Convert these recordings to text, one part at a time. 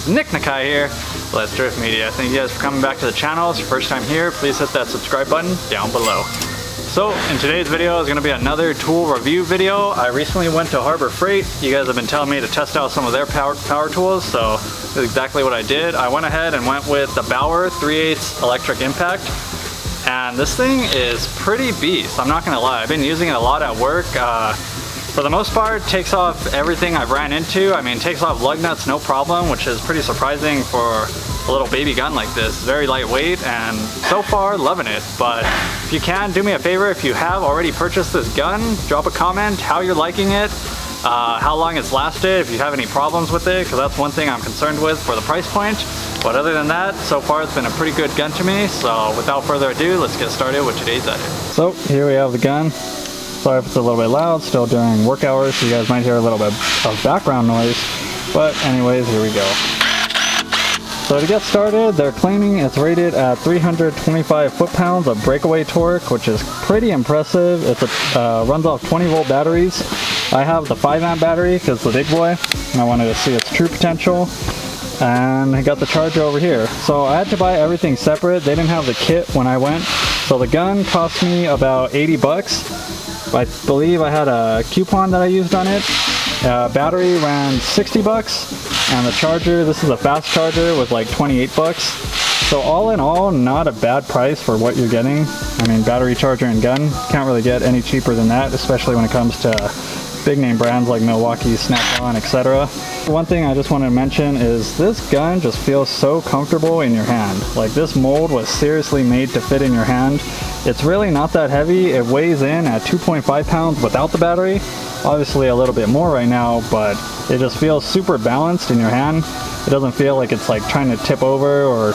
Nick Nakai here, Let's Drift Media. Thank you guys for coming back to the channel. It's your first time here, please hit that subscribe button down below. So in today's video is going to be another tool review video. I recently went to Harbor Freight. You guys have been telling me to test out some of their power tools, so that's exactly what I did. I went ahead and went with the Bauer 3/8 electric impact. And this thing is pretty beast, I'm not gonna lie. I've been using it a lot at work. For the most part, it takes off everything I've ran into. I mean, it takes off lug nuts no problem, which is pretty surprising for a little baby gun like this. Very lightweight, and so far, loving it. But if you can, do me a favor, if you have already purchased this gun, drop a comment how you're liking it, how long it's lasted, if you have any problems with it, because that's one thing I'm concerned with for the price point. But other than that, so far it's been a pretty good gun to me. So without further ado, let's get started with today's edit. So here we have the gun. Sorry if it's a little bit loud, still during work hours, so you guys might hear a little bit of background noise. But anyways, here we go. So to get started, they're claiming it's rated at 325 foot-pounds of breakaway torque, which is pretty impressive. It runs off 20-volt batteries. I have the 5-amp battery because it's the big boy, and I wanted to see its true potential. And I got the charger over here. So I had to buy everything separate. They didn't have the kit when I went. So the gun cost me about 80 bucks. I believe I had a coupon that I used on it. Battery ran 60 bucks. And the charger, this is a fast charger, was like 28 bucks. So all in all, not a bad price for what you're getting. I mean, battery, charger, and gun. Can't really get any cheaper than that, especially when it comes to big name brands like Milwaukee, Snap-on, etc. One thing I just wanted to mention is this gun just feels so comfortable in your hand. Like, this mold was seriously made to fit in your hand. It's really not that heavy. It weighs in at 2.5 pounds without the battery. Obviously a little bit more right now, but it just feels super balanced in your hand. It doesn't feel like it's like trying to tip over or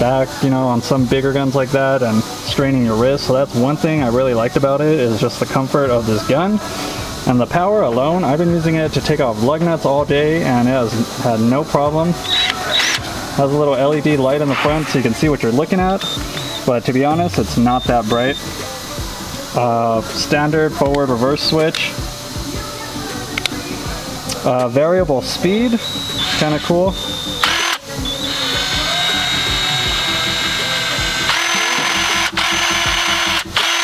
back, you know, on some bigger guns like that and straining your wrist. So that's one thing I really liked about it, is just the comfort of this gun. And the power alone, I've been using it to take off lug nuts all day, and it has had no problem. Has a little LED light in the front so you can see what you're looking at, but to be honest, it's not that bright. Standard forward reverse switch. Variable speed, kind of cool.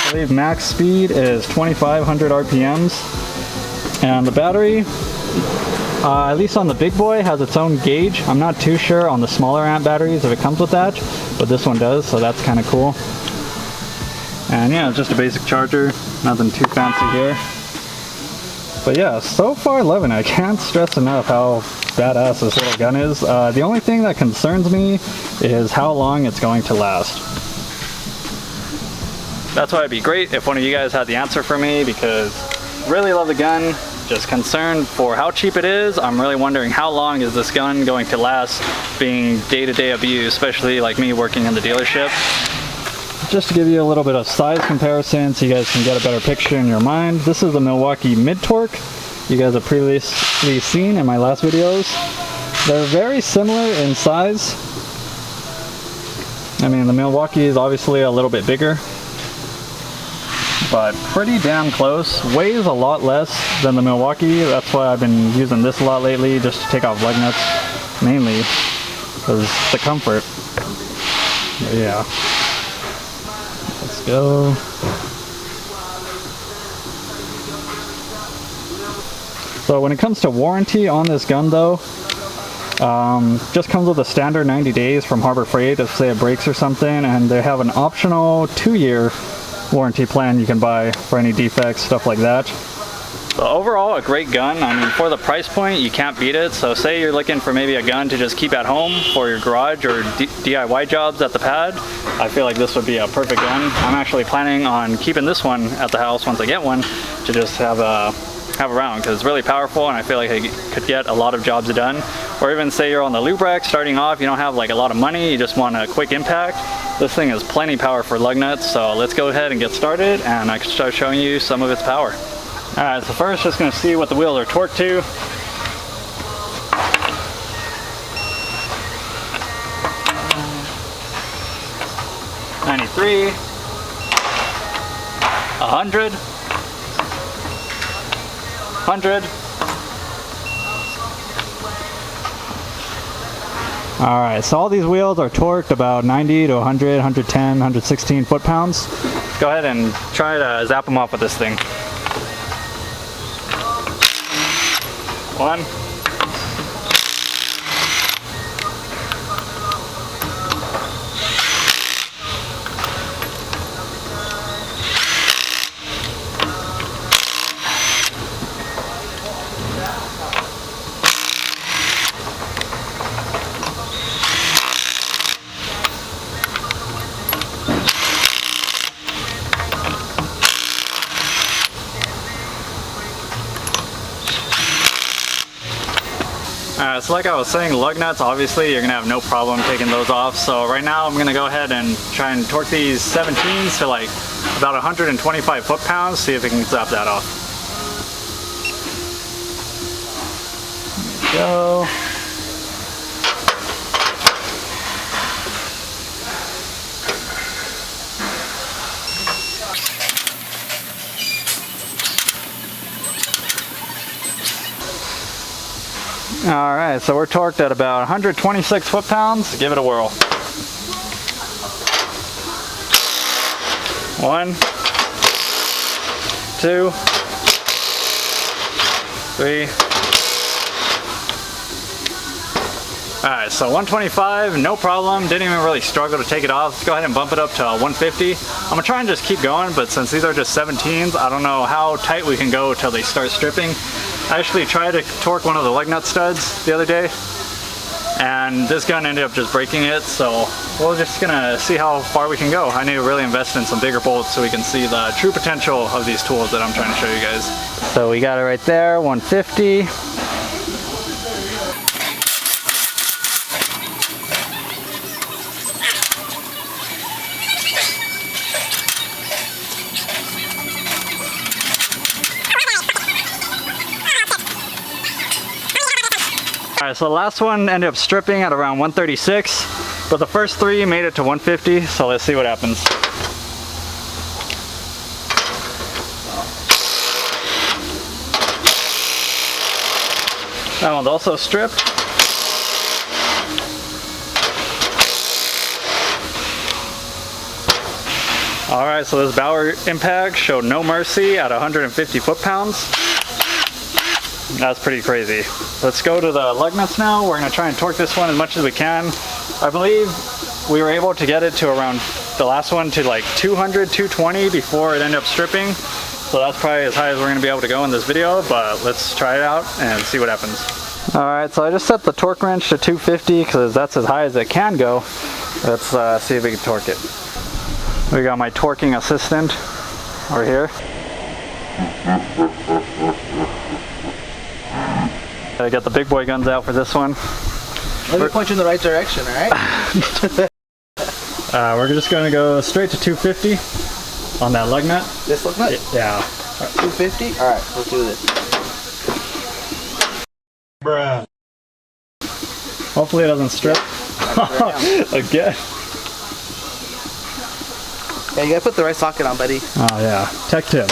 I believe max speed is 2500 RPMs. And the battery, at least on the big boy, has its own gauge. I'm not too sure on the smaller amp batteries if it comes with that, but this one does, so that's kind of cool. And yeah, it's just a basic charger, nothing too fancy here. But yeah, so far loving it. I can't stress enough how badass this little gun is. The only thing that concerns me is how long it's going to last. That's why it'd be great if one of you guys had the answer for me, because really love the gun, just concerned for how cheap it is. I'm really wondering how long is this gun going to last, being day-to-day abuse, especially like me working in the dealership. Just to give you a little bit of size comparison so you guys can get a better picture in your mind, this is the Milwaukee mid-torque you guys have previously seen in my last videos. They're very similar in size. I mean, the Milwaukee is obviously a little bit bigger, but pretty damn close. Weighs a lot less than the Milwaukee. That's why I've been using this a lot lately, just to take off lug nuts, mainly because the comfort. But yeah, let's go. So when it comes to warranty on this gun though, just comes with a standard 90 days from Harbor Freight if say it breaks or something, and they have an optional 2-year warranty plan you can buy for any defects, stuff like that. So overall, a great gun. I mean, for the price point, you can't beat it. So say you're looking for maybe a gun to just keep at home for your garage or DIY jobs at the pad, I feel like this would be a perfect gun. I'm actually planning on keeping this one at the house once I get one, to just have around, because it's really powerful and I feel like it could get a lot of jobs done. Or even say you're on the lube rack starting off, you don't have like a lot of money, you just want a quick impact. This thing has plenty power for lug nuts, so let's go ahead and get started and I can start showing you some of its power. Alright, so first just going to see what the wheels are torqued to. $93, 100, 100, Alright, so all these wheels are torqued about 90 to 100, 110, 116 foot-pounds. Go ahead and try to zap them off with this thing. 1. So like I was saying, lug nuts, obviously you're gonna have no problem taking those off. So right now I'm gonna go ahead and try and torque these 17s to like about 125 foot-pounds, see if we can zap that off. There we go. Alright, so we're torqued at about 126 foot-pounds. Give it a whirl. 1, 2, 3. Alright, so 125, no problem. Didn't even really struggle to take it off. Let's go ahead and bump it up to 150. I'm gonna try and just keep going, but since these are just 17s, I don't know how tight we can go until they start stripping. I actually tried to torque one of the lug nut studs the other day, and this gun ended up just breaking it, so we're just gonna see how far we can go. I need to really invest in some bigger bolts so we can see the true potential of these tools that I'm trying to show you guys. So we got it right there, 150. Alright, so the last one ended up stripping at around 136, but the first 3 made it to 150, so let's see what happens. That one's also stripped. Alright, so this Bauer Impact showed no mercy at 150 foot-pounds. That's pretty crazy. Let's go to the lug nuts now. We're gonna try and torque this one as much as we can. I believe we were able to get it to around the last one to like 200, 220 before it ended up stripping. So that's probably as high as we're gonna be able to go in this video, but let's try it out and see what happens. All right, so I just set the torque wrench to 250 because that's as high as it can go. Let's see if we can torque it. We got my torquing assistant over here. I got the big boy guns out for this one. Let me point you in the right direction, alright? We're just going to go straight to 250 on that lug nut. This lug nut? Yeah. 250? Alright, let's do this. Bruh. Hopefully it doesn't strip. Again. Yeah, you gotta put the right socket on, buddy. Oh yeah, tech tip.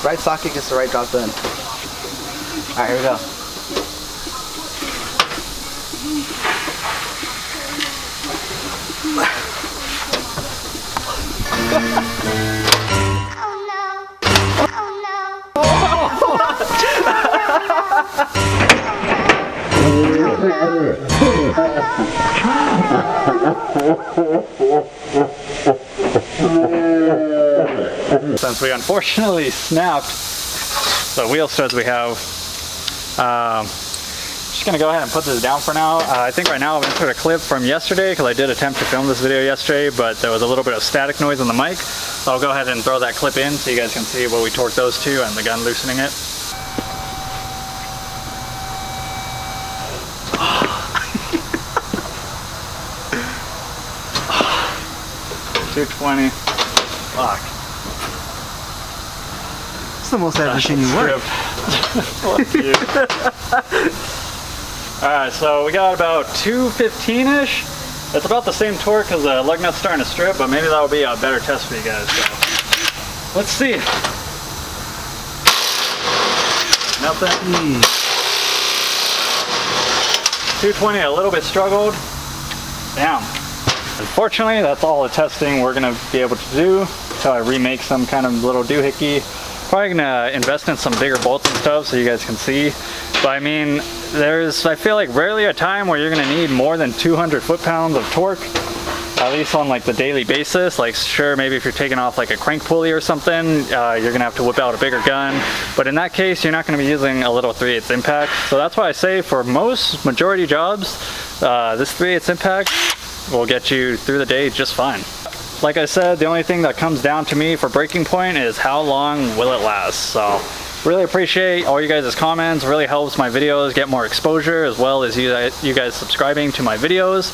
Right socket gets the right job done. Alright, here we go. Since we unfortunately snapped the wheel studs we have, just gonna go ahead and put this down for now. I think right now I've entered a clip from yesterday because I did attempt to film this video yesterday, but there was a little bit of static noise on the mic. So I'll go ahead and throw that clip in so you guys can see where we torqued those two and the gun loosening it. $220. Fuck. It's the most I've ever seen you work. Alright, so we got about 215-ish. It's about the same torque as the lug nut's starting to strip, but maybe that'll be a better test for you guys. So let's see. Nothing. 220, a little bit struggled. Damn. Unfortunately, that's all the testing we're gonna be able to do until I remake some kind of little doohickey. Probably gonna invest in some bigger bolts and stuff so you guys can see. But I mean, I feel like rarely a time where you're gonna need more than 200 foot-pounds of torque, at least on like the daily basis. Like sure, maybe if you're taking off like a crank pulley or something, you're gonna have to whip out a bigger gun. But in that case, you're not gonna be using a little 3/8 impact. So that's why I say for most majority jobs, this 3/8 impact will get you through the day just fine. Like I said, the only thing that comes down to me for breaking point is how long will it last. So really appreciate all you guys' comments. Really helps my videos get more exposure, as well as you guys subscribing to my videos.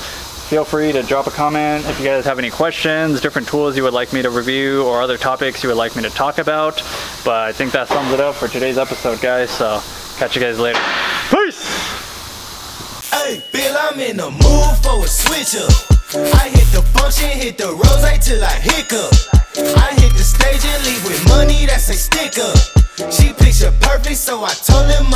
Feel free to drop a comment if you guys have any questions, different tools you would like me to review, or other topics you would like me to talk about. But I think that sums it up for today's episode, guys. So catch you guys later. Peace! Hey, Bill, I'm in the mood for a switch up. I hit the function, hit the rose till I hiccup. I hit the stage and leave with money that's a stick up. She picture perfect, so I told him